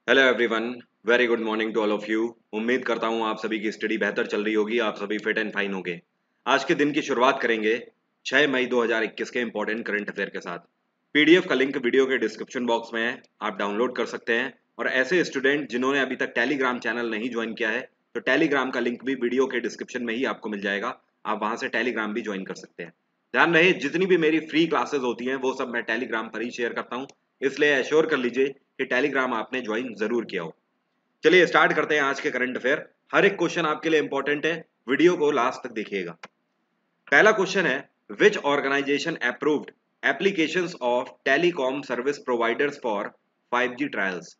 Hello everyone, very good morning to all of you. उम्मीद करता हूँ आप सभी की स्टडी बेहतर चल रही होगी, आप सभी फिट एंड फाइन होंगे। आज के दिन की शुरुआत करेंगे 6 मई 2021 के इंपॉर्टेंट करंट अफेयर के साथ। पीडीएफ का लिंक वीडियो के डिस्क्रिप्शन बॉक्स में है, आप डाउनलोड कर सकते हैं। और ऐसे स्टूडेंट जिन्होंने अभी तक टेलीग्राम चैनल नहीं ज्वाइन किया है तो टेलीग्राम का लिंक भी वीडियो के डिस्क्रिप्शन में ही आपको मिल जाएगा, आप वहां से टेलीग्राम भी ज्वाइन कर सकते हैं। ध्यान रहे, जितनी भी मेरी फ्री क्लासेस होती हैं वो सब मैं टेलीग्राम पर ही शेयर करता हूँ, इसलिए एश्योर कर लीजिए कि टेलीग्राम आपने ज्वाइन जरूर किया हो। चलिए स्टार्ट करते हैं आज के करंट अफेयर। हर एक क्वेश्चन आपके लिए इंपॉर्टेंट है, वीडियो को लास्ट तक देखिएगा। पहला क्वेश्चन है, which organisation approved applications of telecom service providers for 5G trials.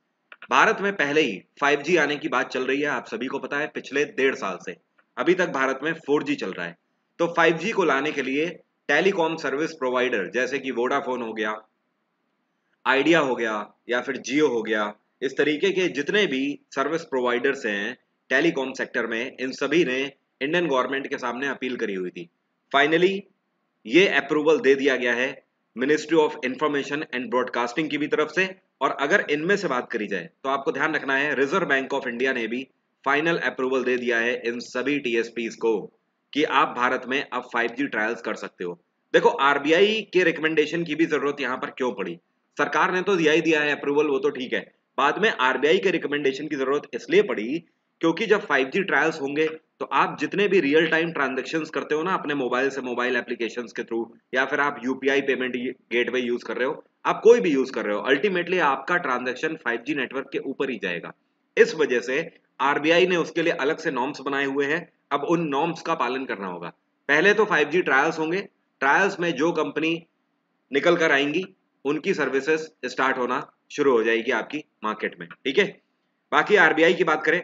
Bharat में पहले ही 5G आने की बात चल रही है, आप सभी को पता है। पिछले 1.5 साल से अभी तक भारत में 4G चल रहा है। तो 5G को लाने के लिए टेलीकॉम सर्विस प्रोवाइडर जैसे कि वोडाफोन हो गया, आइडिया हो गया या फिर जियो हो गया, इस तरीके के जितने भी सर्विस प्रोवाइडर्स हैं टेलीकॉम सेक्टर में, इन सभी ने इंडियन गवर्नमेंट के सामने अपील करी हुई थी। फाइनली ये अप्रूवल दे दिया गया है ministry of information and broadcasting की भी तरफ से। और अगर इनमें से बात करी जाए तो आपको ध्यान रखना है, रिजर्व बैंक ऑफ इंडिया ने भी फाइनल अप्रूवल दे दिया है इन सभी टीएसपीज को कि आप भारत में अब 5G ट्रायल्स कर सकते हो। देखो, आरबीआई के रिकमेंडेशन की भी जरूरत यहाँ पर क्यों पड़ी? सरकार ने तो दिया ही दिया है अप्रूवल, वो तो ठीक है। बाद में आरबीआई के रिकमेंडेशन की जरूरत इसलिए पड़ी क्योंकि जब 5G ट्रायल्स होंगे तो आप जितने भी रियल टाइम ट्रांजेक्शन्स करते हो ना अपने मोबाइल से, मोबाइल एप्लीकेशंस के थ्रू, या फिर आप यूपीआई पेमेंट गेटवे यूज कर रहे हो, आप कोई भी यूज कर रहे हो, अल्टीमेटली आपका ट्रांजेक्शन 5G नेटवर्क के ऊपर ही जाएगा। इस वजह से आरबीआई ने उसके लिए अलग से नॉर्म्स बनाए हुए हैं। अब उन नॉर्म्स का पालन करना होगा। पहले तो 5G ट्रायल्स होंगे, ट्रायल्स में जो कंपनी निकल कर आएंगी उनकी सर्विसेज स्टार्ट होना शुरू हो जाएगी आपकी मार्केट में, ठीक है। बाकी आरबीआई की बात करें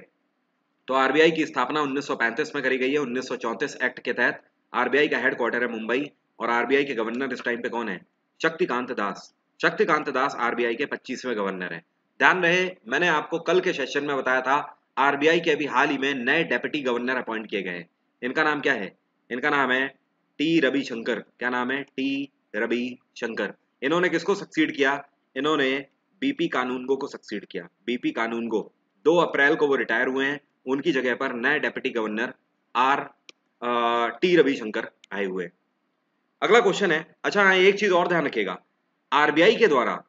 तो आरबीआई की स्थापना 1935 में करी गई है। 1934 एक्ट के तहत आरबीआई का हेडक्वार्टर है मुंबई, और आरबीआई के गवर्नर इस टाइम पे कौन है? शक्तिकांत दास। शक्तिकांत दास आरबीआई के 25वें गवर्नर हैं। ध्यान रहे, मैंने आपको कल के सेशन में बताया था आरबीआई के अभी हाल ही में नए डेप्यूटी गवर्नर अपॉइंट किए गए हैं। इनका नाम क्या है? इनका नाम है टी रविशंकर। क्या नाम है? टी रविशंकर। इन्होंने किसको सक्सीड किया? इन्होंने बीपी कानूनगो को सक्सीड किया। बीपी कानूनगो 2 अप्रैल को वो रिटायर हुए हैं, उनकी जगह पर नए deputy governor R T Ravishankar आए हुए। अगला क्वेश्चन है, अच्छा हाँ, एक चीज और ध्यान रखिएगा, आरबीआई के द्वारा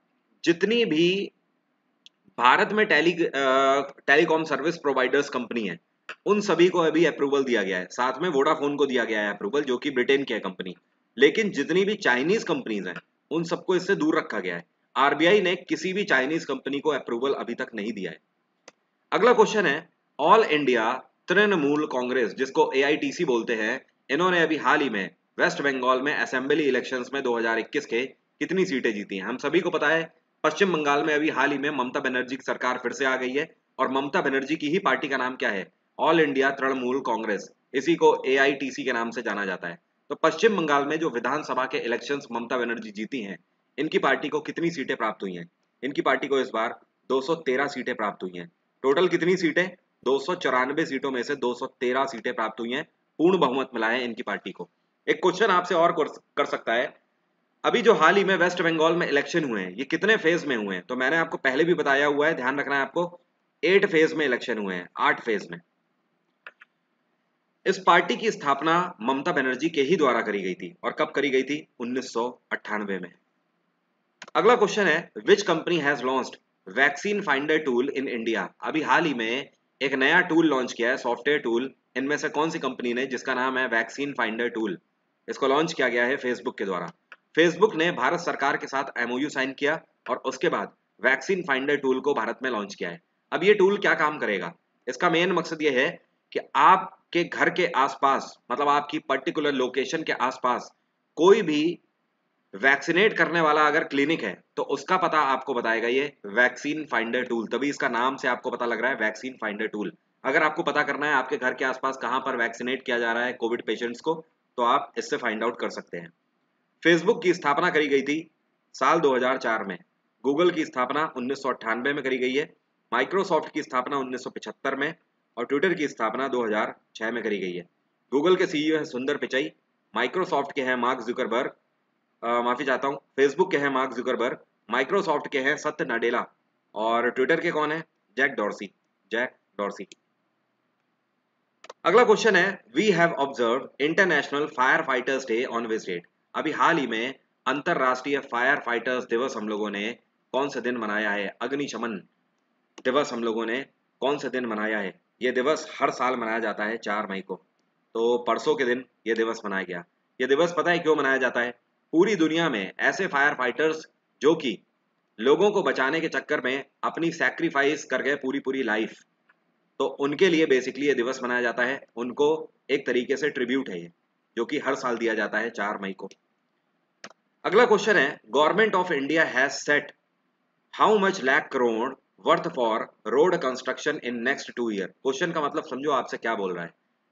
जितनी भी भारत में टेलीकॉम सर्विस प्रोवाइडर्स कंपनी है उन सभी को अभी अप्रूवल दिया गया है। साथ में वोडाफोन को दिया गया है अप्रूवल, जो कि ब्रिटेन की है कंपनी। लेकिन जितनी भी चाइनीज कंपनीज हैं उन सबको इससे दूर रखा गया है। आरबीआई ने किसी भी चाइनीज कंपनी को अप्रूवल अभी तक नहीं दिया है। अगला क्वेश्चन है, ऑल इंडिया तृणमूल कांग्रेस, जिसको एआईटीसी बोलते हैं, इन्होंने अभी हाल ही में वेस्ट बंगाल में असेंबली इलेक्शंस में 2021 के कितनी सीटें जीती हैं? हम सभी को पता है पश्चिम बंगाल में अभी हाल ही में ममता बनर्जी की सरकार फिर से आ गई है, और ममता बनर्जी की ही पार्टी का नाम क्या है? All India Trinamool Congress. इसी को एआईटीसी के नाम से जाना जाता है। तो पश्चिम बंगाल में जो विधानसभा के इलेक्शंस ममता बनर्जी जीती हैं, इनकी पार्टी को कितनी सीटें प्राप्त हुई हैं? इनकी पार्टी को इस बार 213 सीटें प्राप्त हुई हैं। टोटल कितनी सीटें? 294 सीटों में से 213 सीटें प्राप्त हुई हैं। पूर्ण बहुमत मिला है इनकी पार्टी को। एक क्वेश्चन आपसे और कर सकता है, अभी जो हाल ही में वेस्ट बंगाल में इलेक्शन हुए हैं ये कितने फेज में हुए हैं? तो मैंने आपको पहले भी बताया हुआ है, ध्यान रखना है आपको। 8 फेज में इलेक्शन हुए हैं, 8 फेज में। इस पार्टी की स्थापना ममता बनर्जी के ही द्वारा करी गई थी, और कब करी गई थी? 1998 में। अगला क्वेश्चन है, which company has launched vaccine finder tool in India. अभी हाल ही में एक नया टूल लॉन्च किया है, सॉफ्टवेयर टूल। इनमें से कौन सी कंपनी ने, जिसका नाम है वैक्सीन फाइंडर टूल? इसको लॉन्च किया गया है फेसबुक के द्वारा। फेसबुक ने भारत सरकार के साथ एमओयू साइन किया और उसके बाद वैक्सीन फाइंडर टूल को भारत में लॉन्च किया है। अब ये टूल क्या काम करेगा? इसका मेन मकसद ये है कि आपके घर के आसपास, मतलब आपकी पर्टिकुलर लोकेशन के आसपास कोई भी वैक्सीनेट करने वाला अगर क्लिनिक है तो उसका पता आपको बताएगा ये वैक्सीन फाइंडर टूल। तभी इसका नाम से आपको पता लग रहा है वैक्सीन फाइंडर टूल। अगर आपको पता करना है आपके घर के आसपास कहां पर वैक्सीनेट किया जा रहा है कोविड पेशेंट्स को, तो आप इससे फाइंड आउट कर सकते हैं। फेसबुक की स्थापना करी गई थी साल 2004 में। गूगल की स्थापना 1998 में करी गई है। माइक्रोसॉफ्ट की स्थापना 1975 में, और ट्विटर की स्थापना 2006 में करी गई है। गूगल के सीईओ है सुंदर पिचाई, माइक्रोसॉफ्ट के हैं मार्क जुकरबर्ग, माफी चाहता हूँ, फेसबुक के हैं मार्क जुकरबर्ग, माइक्रोसॉफ्ट के हैं सत्य नाडेला, और ट्विटर के कौन है? Jack Dorsey, Jack Dorsey. अगला क्वेश्चन है, we have observe international fire fighters day on which date? अभी हाल ही में अंतरराष्ट्रीय फायर फाइटर्स दिवस हम लोगों ने कौन से दिन मनाया है? अग्निशमन दिवस हम लोगों ने कौन से दिन मनाया है? ये दिवस हर साल मनाया जाता है 4 मई को, तो परसों के दिन ये दिवस मनाया गया। ये दिवस पता है क्यों मनाया जाता है? पूरी दुनिया में ऐसे फायर फाइटर्स जो कि लोगों को बचाने के चक्कर में अपनी सैक्रिफाइस कर गए पूरी पूरी लाइफ, तो उनके लिए बेसिकली ये दिवस मनाया जाता है। उनको एक तरीके से ट्रिब्यूट है ये, जो कि हर साल दिया जाता है 4 मई को। अगला क्वेश्चन है, government of India has set how much lakh crore worth for road construction in next 2 year? Question का मतलब समझो आपसे क्या बोल रहा है।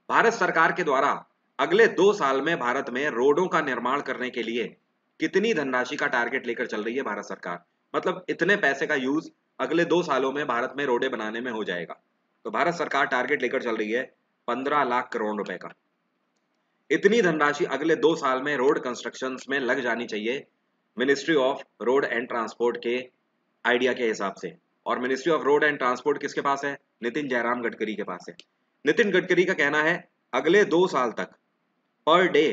भारत सरकार के द्वारा अगले 2 साल में भारत में रोडों का निर्माण करने के लिए कितनी धनराशि का टारगेट लेकर चल रही है भारत सरकार? मतलब इतने पैसे का यूज अगले 2 सालों में भारत में रोडें बनाने में हो जाएगा। तो भारत सरकार टारगेट लेकर चल रही है 15 लाख करोड़ रुपए का। इतनी धनराशि अगले 2 साल में रोड कंस्ट्रक्शन में लग जानी चाहिए ministry of road and transport के आइडिया के हिसाब से। और ministry of road and transport किसके पास है? नितिन जयराम गडकरी के पास है। नितिन गडकरी का कहना है अगले 2 साल तक पर डे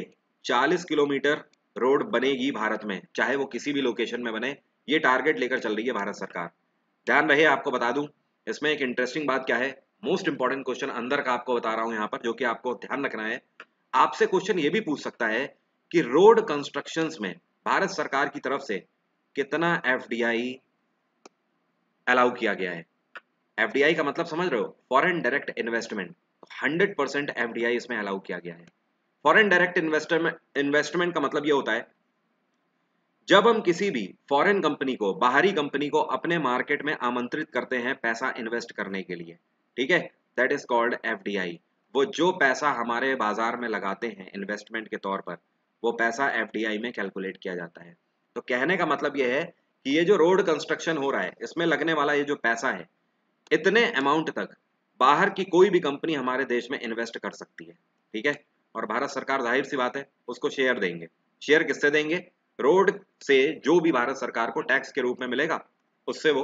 40 किलोमीटर रोड बनेगी भारत में, चाहे वो किसी भी लोकेशन में बने। ये टारगेट लेकर चल रही है भारत सरकार। ध्यान रहे, आपको बता दूं इसमें एक इंटरेस्टिंग बात क्या है, मोस्ट इंपॉर्टेंट क्वेश्चन अंदर का आपको बता रहा हूं यहाँ पर, जो कि आपको ध्यान रखना है। आपसे क्वेश्चन ये भी पूछ सकता है कि रोड कंस्ट्रक्शंस में भारत सरकार की तरफ से कितना एफडीआई अलाउ किया गया है? एफडीआई का मतलब समझ रहे हो? Foreign direct investment. 100% एफडीआई इसमें अलाउ किया गया है। फॉरेन डायरेक्ट इन्वेस्टमेंट का मतलब ये होता है जब हम किसी भी फॉरेन कंपनी को, बाहरी कंपनी को अपने मार्केट में आमंत्रित करते हैं पैसा इन्वेस्ट करने के लिए, ठीक है, दैट इज कॉल्ड एफडीआई। वो जो पैसा हमारे बाजार में लगाते हैं इन्वेस्टमेंट के तौर पर, वो पैसा एफडीआई में कैलकुलेट किया जाता है। तो कहने का मतलब ये है कि ये जो रोड कंस्ट्रक्शन हो रहा है इसमें लगने वाला ये जो पैसा है, इतने अमाउंट तक बाहर की कोई भी कंपनी हमारे देश में इन्वेस्ट कर सकती है, ठीक है। और भारत सरकार जाहिर सी बात है उसको शेयर देंगे। शेयर किससे देंगे? रोड से जो भी भारत सरकार को टैक्स के रूप में मिलेगा उससे वो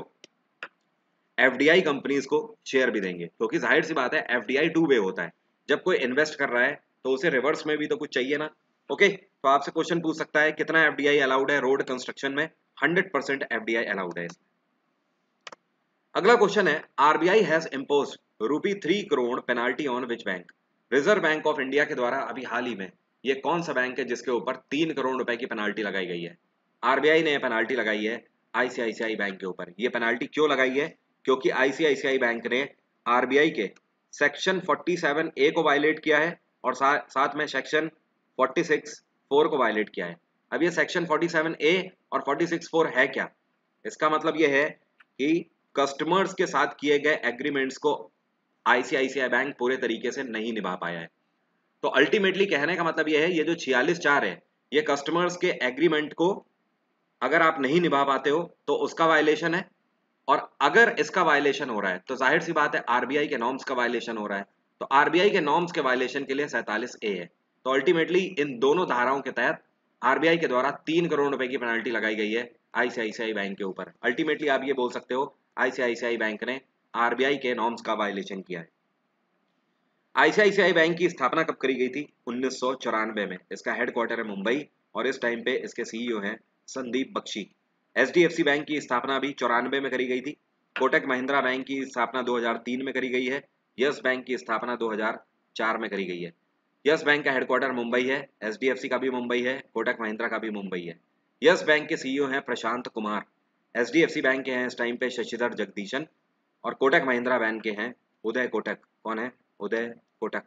एफडीआई कंपनीज को शेयर भी देंगे, क्योंकि जाहिर सी बात है एफडीआई टू वे होता है। जब कोई इन्वेस्ट कर रहा है तो उसे रिवर्स में भी तो कुछ चाहिए ना। ओके, तो आपसे क्वेश्चन पूछ सकता है कितना एफडीआई अलाउड है रोड कंस्ट्रक्शन में? 100% एफडीआई अलाउड है। अगला क्वेश्चन है, RBI has imposed ₹3 crore penalty on which bank? Reserve bank of India के द्वारा अभी हाल ही में ये कौन सा बैंक है जिसके ऊपर 3 करोड़ रुपए की पेनाल्टी लगाई गई है? आरबीआई ने पेनाल्टी लगाई है आईसीआईसीआई बैंक के ऊपर। ये पेनाल्टी क्यों लगाई है? क्योंकि आईसीआईसीआई बैंक ने आरबीआई के सेक्शन 47A को वायलेट किया है और साथ में सेक्शन 46(4) को वायलेट किया है। अब ये सेक्शन 47A और 46(4) है क्या? इसका मतलब ये है कि कस्टमर्स के साथ किए गए एग्रीमेंट्स को आईसीआईसीआई बैंक पूरे तरीके से नहीं निभा पाया है। तो अल्टीमेटली कहने का मतलब ये है, ये जो 46(4) है ये कस्टमर्स के एग्रीमेंट को अगर आप नहीं निभा पाते हो तो उसका वायलेशन है, और अगर इसका वायलेशन हो रहा है तो जाहिर सी बात है आरबीआई के नॉर्म्स का वायलेशन हो रहा है। तो आरबीआई के नॉर्म्स के वायलेशन के लिए 47A है। तो अल्टीमेटली इन दोनों धाराओं के तहत आरबीआई के द्वारा 3 करोड़ रुपए की पेनाल्टी लगाई गई है आईसीआईसीआई बैंक के ऊपर। अल्टीमेटली आप ये बोल सकते हो आईसीआईसीआई बैंक ने आरबीआई के नॉर्म्स का वायलेशन किया है। आईसीआईसीआई बैंक की स्थापना कब करी गई थी? 1994 में। इसका हेडक्वार्टर है मुंबई और इस टाइम पे इसके सीईओ हैं संदीप बख्शी। एचडीएफसी बैंक की स्थापना भी 94 में करी गई थी। कोटक महिंद्रा बैंक की स्थापना 2003 में करी गई है। यस बैंक की स्थापना 2004 में करी गई है। यस बैंक का हेडक्वार्टर मुंबई है, एचडीएफसी का भी मुंबई है, कोटक महिंद्रा का भी मुंबई है। यस बैंक के सीईओ हैं प्रशांत कुमार। एचडीएफसी बैंक के हैं इस टाइम पे शशिधर जगदीशन और कोटक महिंद्रा बैंक के हैं उदय कोटक। कौन है? उदय कोटक।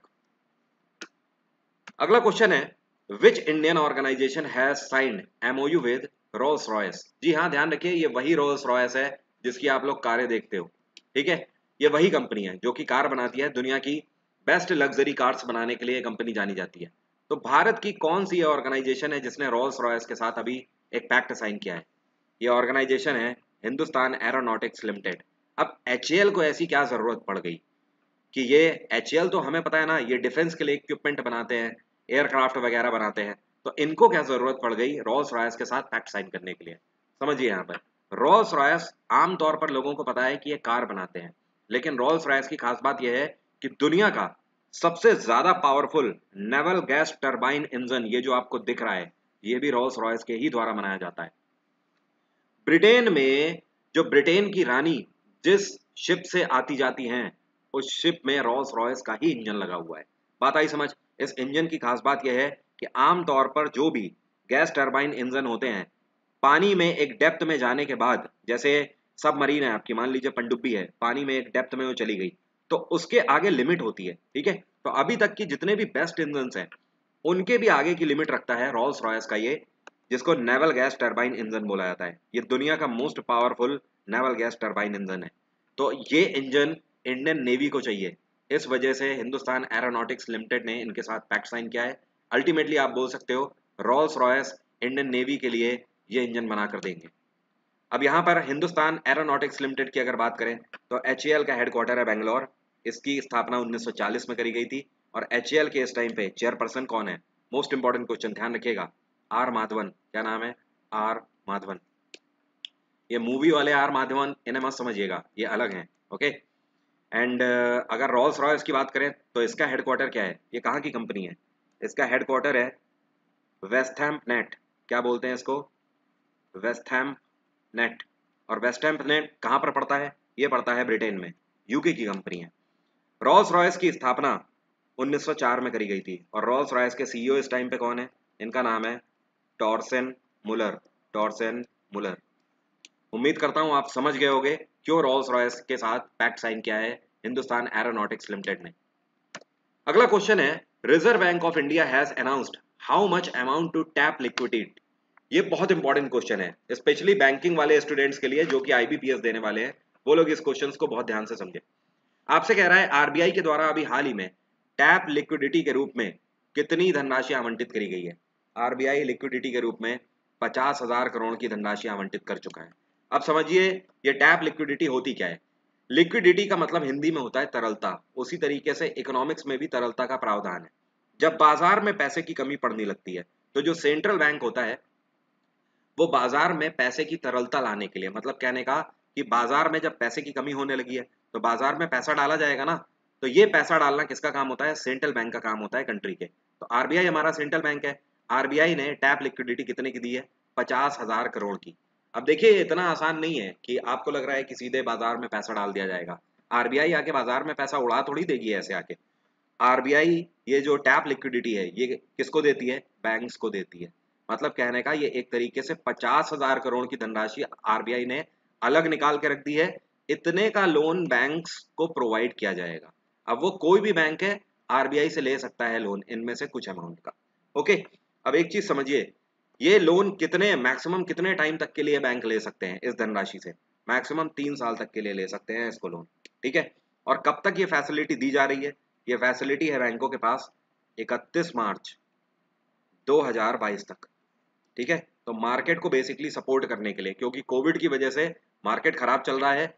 अगला क्वेश्चन है, which Indian organisation has signed MOU with Rolls Royce? जी हाँ, ध्यान रखिए ये वही रोल्स रॉयस है जिसकी आप लोग कारें देखते हो, ठीक है। ये वही कंपनी है जो कि कार बनाती है, दुनिया की बेस्ट लग्जरी कार्स बनाने के लिए कंपनी जानी जाती है। तो भारत की कौन सी ऑर्गेनाइजेशन है जिसने रोल्स रॉयस के साथ अभी एक पैक्ट साइन किया है? ये ऑर्गेनाइजेशन है हिंदुस्तान एरोनॉटिक्स लिमिटेड। अब एचएएल को ऐसी क्या जरूरत पड़ गई कि ये एचएएल, तो हमें पता है ना ये डिफेंस के लिए इक्विपमेंट बनाते हैं, एयरक्राफ्ट वगैरह बनाते हैं, तो इनको क्या जरूरत पड़ गई रोल्स रॉयस के साथ पैक्ट साइन करने के लिए? समझिए यहाँ पर रोल्स रॉयस आमतौर पर लोगों को पता है कि ये कार बनाते हैं, लेकिन रोल्स रॉयस की खास बात यह है कि दुनिया का सबसे ज्यादा powerful naval gas turbine engine, ये जो आपको दिख रहा है, ये भी रोल्स रॉयस के ही द्वारा बनाया जाता है। ब्रिटेन में जो ब्रिटेन की रानी जिस शिप से आती जाती हैं, उस शिप में रोल्स रॉयस का ही इंजन लगा हुआ है। बात आई समझ? इस इंजन की खास बात यह है कि आमतौर पर जो भी गैस टरबाइन इंजन होते हैं, पानी में एक डेप्थ में जाने के बाद, जैसे सबमरीन है आपकी, मान लीजिए पनडुब्बी है, पानी में एक डेप्थ में वो चली गई, तो उसके आगे लिमिट होती है, ठीक है। तो अभी तक की जितने भी बेस्ट इंजन हैं, उनके भी आगे की लिमिट रखता है रोल्स रॉयस का ये, जिसको नेवल गैस टरबाइन इंजन बोला जाता है। ये दुनिया का most powerful naval gas turbine engine है। तो ये इंजन इंडियन नेवी को चाहिए, इस वजह से हिंदुस्तान एरोनॉटिक्स लिमिटेड ने इनके साथ पैक्ट साइन किया है। अल्टीमेटली आप बोल सकते हो रोल्स रॉयस इंडियन नेवी के लिए ये इंजन बना कर देंगे। अब यहाँ पर हिंदुस्तान एरोनॉटिक्स लिमिटेड की अगर बात करें तो HAL का हेडक्वार्टर है बेंगलोर। इसकी स्थापना 1940 में करी गई थी और HAL के इस टाइम पे चेयरपर्सन कौन है? मोस्ट इंपॉर्टेंट क्वेश्चन, ध्यान रखिएगा, आर माधवन। क्या नाम है? आर माधवन। ये मूवी वाले आर माधवन इन्हें मत समझिएगा, ये अलग हैं, ओके। एंड अगर रोल्स रॉयस की बात करें तो इसका हेडक्वार्टर क्या है? ये कहाँ की कंपनी है? इसका हेडक्वार्टर है वेस्टहैम नेट। क्या बोलते हैं इसको? West Ham net. और वेस्टहैम नेट कहाँ पर पड़ता है? ये पड़ता है ब्रिटेन में, यूके की कंपनी है। रोल्स रॉयस की स्थापना 1904 में करी गई थी और रोल्स रॉयस के CEO इस टाइम पे कौन है? इनका नाम है टॉर्सन मुलर। टॉर्सन मुलर। उम्मीद करता हूं आप समझ गए होंगे क्यों रोल्स रॉयस के साथ पैक्ट साइन किया है हिंदुस्तान एरोनॉटिक्स लिमिटेड ने। अगला क्वेश्चन है, reserve bank of India has announced how much amount to tap liquidity. ये बहुत इंपॉर्टेंट क्वेश्चन है, स्पेशली बैंकिंग वाले स्टूडेंट्स के लिए जो कि IBPS देने वाले हैं, वो लोग इस क्वेश्चन को बहुत ध्यान से समझे। आपसे कह रहा है RBI के द्वारा अभी हाल ही में टैप लिक्विडिटी के रूप में कितनी धनराशि आवंटित करी गई है? RBI लिक्विडिटी के रूप में 50,000 करोड़ की धनराशि आवंटित कर चुका है। अब समझिए ये टैप लिक्विडिटी होती क्या है। लिक्विडिटी का मतलब हिंदी में होता है तरलता, उसी तरीके से इकोनॉमिक्स में भी तरलता का प्रावधान है। जब बाजार में पैसे की कमी पड़ने लगती है तो जो सेंट्रल बैंक होता है वो बाजार में पैसे की तरलता लाने के लिए, मतलब कहने का कि बाजार में जब पैसे की कमी होने लगी है तो बाजार में पैसा डाला जाएगा ना, तो ये पैसा डालना किसका काम होता है? सेंट्रल बैंक का काम होता है कंट्री के। तो RBI हमारा सेंट्रल बैंक है। RBI ने टैप लिक्विडिटी कितने की दी है? 50,000 करोड़ की। अब देखिए इतना आसान नहीं है कि आपको लग रहा है कि सीधे बाजार में पैसा डाल दिया जाएगा। RBI आके बाजार में पैसा उड़ा थोड़ी देगी ऐसे आके। RBI ये जो टैप लिक्विडिटी है ये किसको देती है? बैंक्स को देती है। मतलब कहने का ये एक तरीके से 50,000 करोड़ की धनराशि RBI ने अलग निकाल के रख दी है। इतने का लोन बैंक्स को प्रोवाइड किया जाएगा। अब वो कोई भी बैंक है, RBI से ले सकता है लोन इनमें से कुछ अमाउंट का, ओके। अब एक चीज समझिए, ये लोन कितने मैक्सिमम कितने टाइम तक के लिए बैंक ले सकते हैं? इस धनराशि से मैक्सिमम 3 साल तक के लिए ले सकते हैं इसको लोन, ठीक है। और कब तक ये फैसिलिटी दी जा रही है? ये फैसिलिटी है बैंकों के पास 31 मार्च 2022 तक, ठीक है। तो मार्केट को बेसिकली सपोर्ट करने के लिए, क्योंकि कोविड की वजह से मार्केट खराब चल रहा है,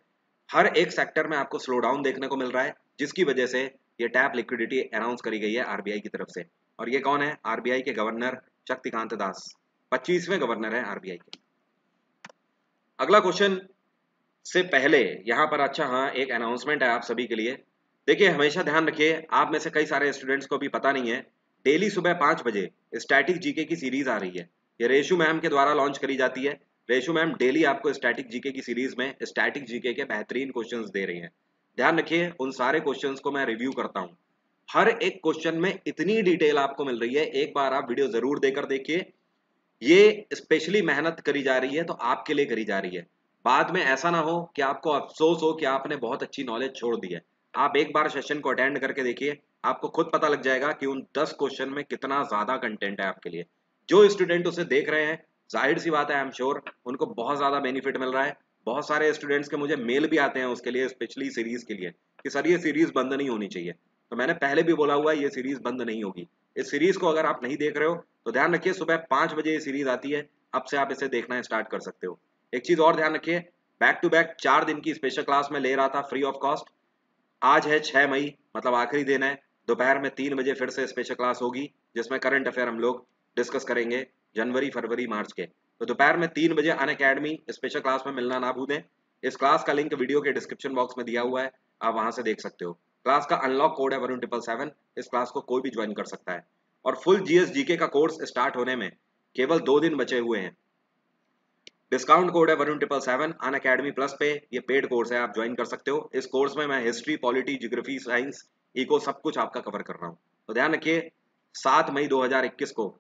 हर एक सेक्टर में आपको स्लो डाउन देखने को मिल रहा है, जिसकी वजह से ये टैप लिक्विडिटी अनाउंस करी गई है RBI की तरफ से। और ये कौन है? RBI के गवर्नर शक्तिकांत दास, 25वें गवर्नर है RBI के। अगला क्वेश्चन से पहले यहाँ पर अच्छा हाँ एक अनाउंसमेंट है आप सभी के लिए। देखिए हमेशा ध्यान रखिए, आप में से कई सारे स्टूडेंट्स को भी पता नहीं है, डेली सुबह 5 बजे स्टैटिक जीके की सीरीज आ रही है। ये रेशु मैम के द्वारा लॉन्च करी जाती है। रेशु मैम डेली आपको स्टैटिक जीके की सीरीज में स्टैटिक जीके के बेहतरीन क्वेश्चंस दे रही हैं। ध्यान रखिए उन सारे क्वेश्चंस को मैं रिव्यू करता हूँ, हर एक क्वेश्चन में इतनी डिटेल आपको मिल रही है, एक बार आप वीडियो जरूर देकर देखिए। ये स्पेशली मेहनत करी जा रही है तो आपके लिए करी जा रही है। बाद में ऐसा ना हो कि आपको अफसोस हो कि आपने बहुत अच्छी नॉलेज छोड़ दी है। आप एक बार सेशन को अटेंड करके देखिए, आपको खुद पता लग जाएगा कि उन 10 क्वेश्चन में कितना ज्यादा कंटेंट है आपके लिए। जो स्टूडेंट उसे देख रहे हैं, जाहिर सी बात है आई एम श्योर उनको बहुत ज्यादा बेनिफिट मिल रहा है। बहुत सारे स्टूडेंट्स के मुझे मेल भी आते हैं उसके लिए, स्पेशली सीरीज के लिए, कि सर ये सीरीज बंद नहीं होनी चाहिए। तो मैंने पहले भी बोला हुआ है ये सीरीज बंद नहीं होगी। इस सीरीज को अगर आप नहीं देख रहे हो तो ध्यान रखिए सुबह 5 बजे ये सीरीज आती है, अब से आप इसे देखना स्टार्ट कर सकते हो। एक चीज और ध्यान रखिए, बैक टू बैक 4 दिन की स्पेशल क्लास में ले रहा था फ्री ऑफ कॉस्ट। आज है 6 मई, मतलब आखिरी दिन है। दोपहर में 3 बजे फिर से स्पेशल क्लास होगी जिसमें करंट अफेयर हम लोग डिस्कस करेंगे जनवरी फरवरी मार्च के। तो दोपहर में 3 बजे अनअकैडमी स्पेशल क्लास में मिलना ना भूलें। इस क्लास का लिंक वीडियो के डिस्क्रिप्शन बॉक्स में दिया हुआ है। आप वहां से देख सकते हो। क्लास का अनलॉक कोड है 11777। इस क्लास को कोई भी ज्वाइन कर सकता है और फुल जीएसजीके का कोर्स स्टार्ट होने में केवल 2 दिन बचे हुए हैं। डिस्काउंट कोड है 17777 अन अकेडमी प्लस पे। ये पेड कोर्स है, आप ज्वाइन कर सकते हो। इस कोर्स में मैं history, polity, geography, science, eco सब कुछ आपका कवर कर रहा हूँ। तो ध्यान रखिए 7 मई 2021 को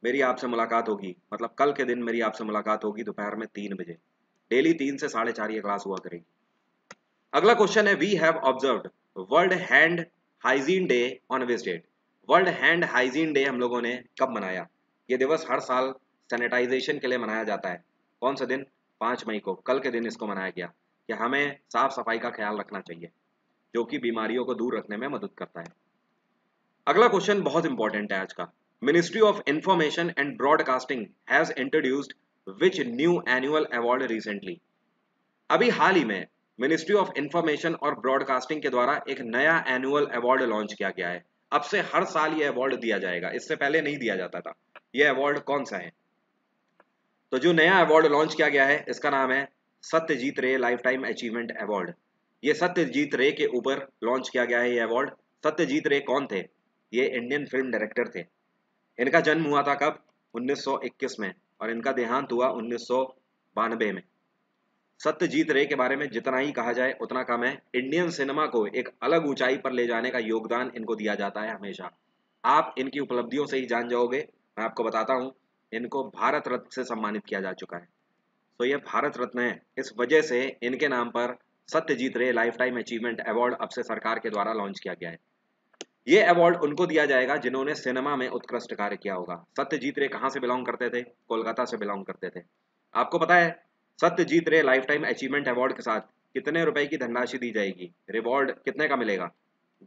मेरी आपसे मुलाकात होगी, मतलब कल के दिन मेरी आपसे मुलाकात होगी दोपहर में 3 बजे। डेली 3 से 4:30 ये क्लास हुआ करेगी। अगला क्वेश्चन है, we have observed world hand hygiene day on which date. World hand hygiene day हम लोगों ने कब मनाया? ये दिवस हर साल सैनिटाइजेशन के लिए मनाया जाता है। कौन सा दिन? 5 मई को, कल के दिन इसको मनाया गया कि हमें साफ सफाई का ख्याल रखना चाहिए, जो कि बीमारियों को दूर रखने में मदद करता है। अगला क्वेश्चन बहुत इंपॉर्टेंट है आज का। Ministry of information and broadcasting has introduced which new annual award recently. अभी हाल ही में मिनिस्ट्री ऑफ इंफॉर्मेशन और ब्रॉडकास्टिंग के द्वारा एक नया एनुअल अवार्ड लॉन्च किया गया है। अब से हर साल ये अवार्ड दिया जाएगा, इससे पहले नहीं दिया जाता था। ये अवार्ड कौन सा है? तो जो नया अवार्ड लॉन्च किया गया है इसका नाम है सत्यजीत रे लाइफ टाइम अचीवमेंट अवार्ड। ये सत्यजीत रे के ऊपर लॉन्च किया गया है ये अवार्ड। सत्यजीत रे कौन थे? ये इंडियन फिल्म डायरेक्टर थे। इनका जन्म हुआ था कब? 1921 में, और इनका देहांत हुआ 1992 में। सत्यजीत रे के बारे में जितना ही कहा जाए उतना कम है। इंडियन सिनेमा को एक अलग ऊंचाई पर ले जाने का योगदान इनको दिया जाता है हमेशा। आप इनकी उपलब्धियों से ही जान जाओगे। मैं आपको बताता हूँ, इनको भारत रत्न से सम्मानित किया जा चुका है। तो ये भारत रत्न है, इस वजह से इनके नाम पर सत्यजीत रे लाइफ टाइम अचीवमेंट अवार्ड अब से सरकार के द्वारा लॉन्च किया गया है। ये अवार्ड उनको दिया जाएगा जिन्होंने सिनेमा में उत्कृष्ट कार्य किया होगा। सत्यजीत रे कहाँ से बिलोंग करते थे? कोलकाता से बिलोंग करते थे। आपको पता है सत्यजीत रे लाइफ टाइम अचीवमेंट अवार्ड के साथ कितने रुपए की धनराशि दी जाएगी? रिवॉर्ड कितने का मिलेगा?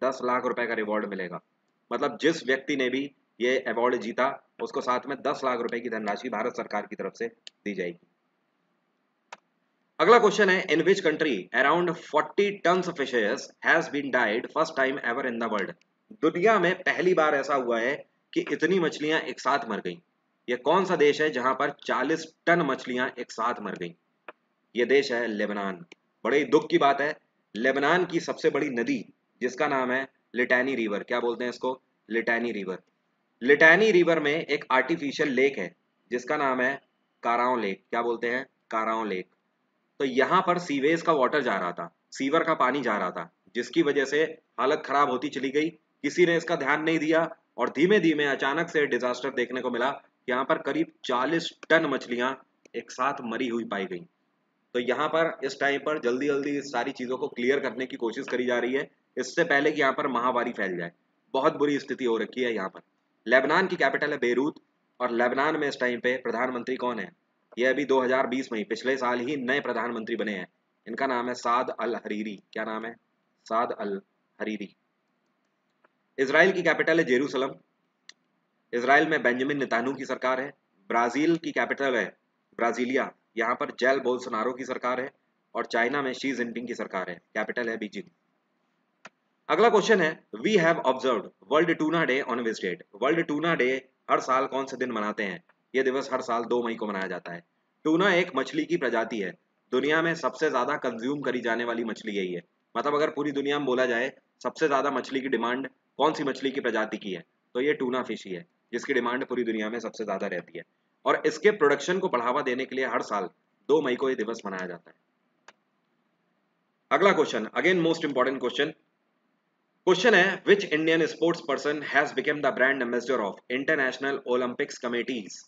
10 लाख रुपए का रिवॉर्ड मिलेगा। मतलब जिस व्यक्ति ने भी ये अवार्ड जीता उसको साथ में 10 लाख रुपए की धनराशि भारत सरकार की तरफ से दी जाएगी। अगला क्वेश्चन है, in which country around 40 tons fishes has been died first time ever in the world. दुनिया में पहली बार ऐसा हुआ है कि इतनी मछलियां एक साथ मर गई। ये कौन सा देश है जहां पर 40 टन मछलियां एक साथ मर गई? ये देश है लेबनान। बड़े ही दुख की बात है, लेबनान की सबसे बड़ी नदी जिसका नाम है लिटानी रिवर, क्या बोलते हैं इसको? लिटानी रिवर। लिटानी रिवर में एक आर्टिफिशियल लेक है जिसका नाम है काराओ लेक। क्या बोलते हैं? काराओ लेक। तो यहाँ पर सीवेज का वाटर जा रहा था, सीवर का पानी जा रहा था, जिसकी वजह से हालत खराब होती चली गई। किसी ने इसका ध्यान नहीं दिया और धीमे धीमे अचानक से डिजास्टर देखने को मिला। यहाँ पर करीब 40 टन मछलियां एक साथ मरी हुई पाई गई। तो यहाँ पर इस टाइम पर जल्दी जल्दी इस सारी चीजों को क्लियर करने की कोशिश करी जा रही है, इससे पहले कि यहाँ पर महामारी फैल जाए। बहुत बुरी स्थिति हो रखी है यहाँ पर। लेबनान की कैपिटल है बेरूत, और लेबनान में इस टाइम पे प्रधानमंत्री कौन है? ये अभी 2020 में ही, पिछले साल ही नए प्रधानमंत्री बने हैं। इनका नाम है साद अल हरीरी। क्या नाम है? साद अल हरीरी। इसराइल की कैपिटल है जेरूसलम। इसराइल में बेंजामिन नेतान्याहू की सरकार है। ब्राजील की कैपिटल है ब्राजीलिया, यहाँ पर जैल बोल्सोनारो की सरकार है। और चाइना में शी जिनपिंग की सरकार है, कैपिटल है बीजिंग। अगला क्वेश्चन है, we have observed world tuna day on which date. World tuna day हर साल कौन से दिन मनाते हैं? ये दिवस हर साल 2 मई को मनाया जाता है। टूना एक मछली की प्रजाति है। दुनिया में सबसे ज्यादा कंज्यूम करी जाने वाली मछली यही है। मतलब अगर पूरी दुनिया में बोला जाए सबसे ज्यादा मछली की डिमांड कौन सी मछली की प्रजाति की है, तो ये टूना फिश ही है, जिसकी डिमांड पूरी दुनिया में सबसे ज्यादा रहती है। और इसके प्रोडक्शन को बढ़ावा देने के लिए हर साल 2 मई को ये दिवस मनाया जाता है। अगला question, again most important question. Question है, which Indian sports person has become the brand ambassador of international Olympics committees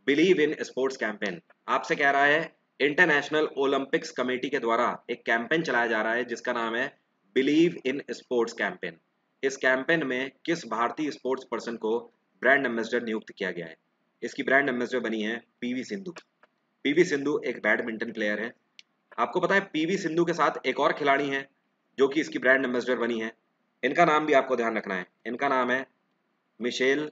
believe in sports campaign. आपसे कह रहा है इंटरनेशनल ओलंपिक्स कमेटी के द्वारा एक कैंपेन चलाया जा रहा है जिसका नाम है बिलीव इन स्पोर्ट्स कैंपेन। इस कैंपेन में किस भारतीय स्पोर्ट्स पर्सन को ब्रांड एम्बेसडर नियुक्त किया गया है? इसकी ब्रांड एम्बेसडर बनी है पीवी सिंधु। पीवी सिंधु एक बैडमिंटन प्लेयर है। आपको पता है पीवी सिंधु के साथ एक और खिलाड़ी है जो कि इसकी ब्रांड एम्बेसडर बनी है। इनका नाम भी आपको ध्यान रखना है। इनका नाम है मिशेल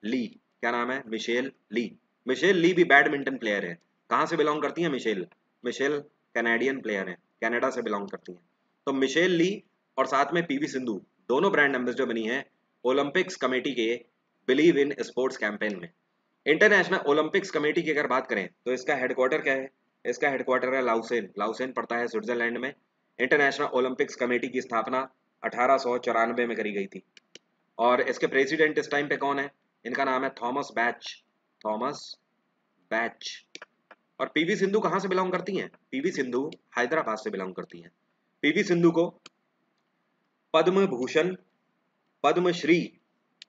ली। क्या नाम है? मिशेल ली। मिशेल ली भी बैडमिंटन प्लेयर है। कहाँ से बिलोंग करती है मिशेल? मिशेल कैनेडियन प्लेयर है, कनाडा से बिलोंग करती है। तो मिशेल ली और साथ में पीवी सिंधु दोनों ब्रांड एम्बेसडर बनी है ओलंपिक्स कमेटी के बिलीव इन स्पोर्ट्स कैंपेन में। इंटरनेशनल ओलंपिक्स कमेटी की अगर बात करें तो इसका हेडक्वार्टर क्या है? इसका हेडक्वार्टर है लाउसेन। लाउसेन पड़ता है स्विट्जरलैंड में। इंटरनेशनल ओलंपिक्स कमेटी की स्थापना 1894 में करी गई थी। और इसके प्रेसिडेंट इस टाइम पे कौन है? इनका नाम है थॉमस बैच। Thomas batch. और पीवी सिंधु कहाँ से बिलोंग करती हैं? पीवी सिंधु हैदराबाद से बिलोंग करती हैं। पीवी सिंधु को पद्म भूषण, पद्मश्री,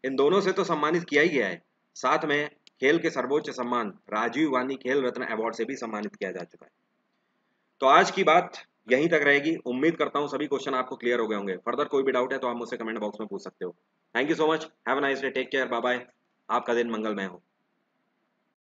इन दोनों से तो सम्मानित किया ही गया है, साथ में खेल के सर्वोच्च सम्मान राजीव गांधी खेल रत्न अवार्ड से भी सम्मानित किया जा चुका है। तो आज की बात यहीं तक रहेगी। उम्मीद करता हूं सभी क्वेश्चन आपको क्लियर हो गए होंगे। फर्दर कोई भी डाउट है तो आप मुझसे कमेंट बॉक्स में पूछ सकते हो। Thank you so much. Have a nice day. Take care. Bye bye. आपका दिन मंगलमय हो।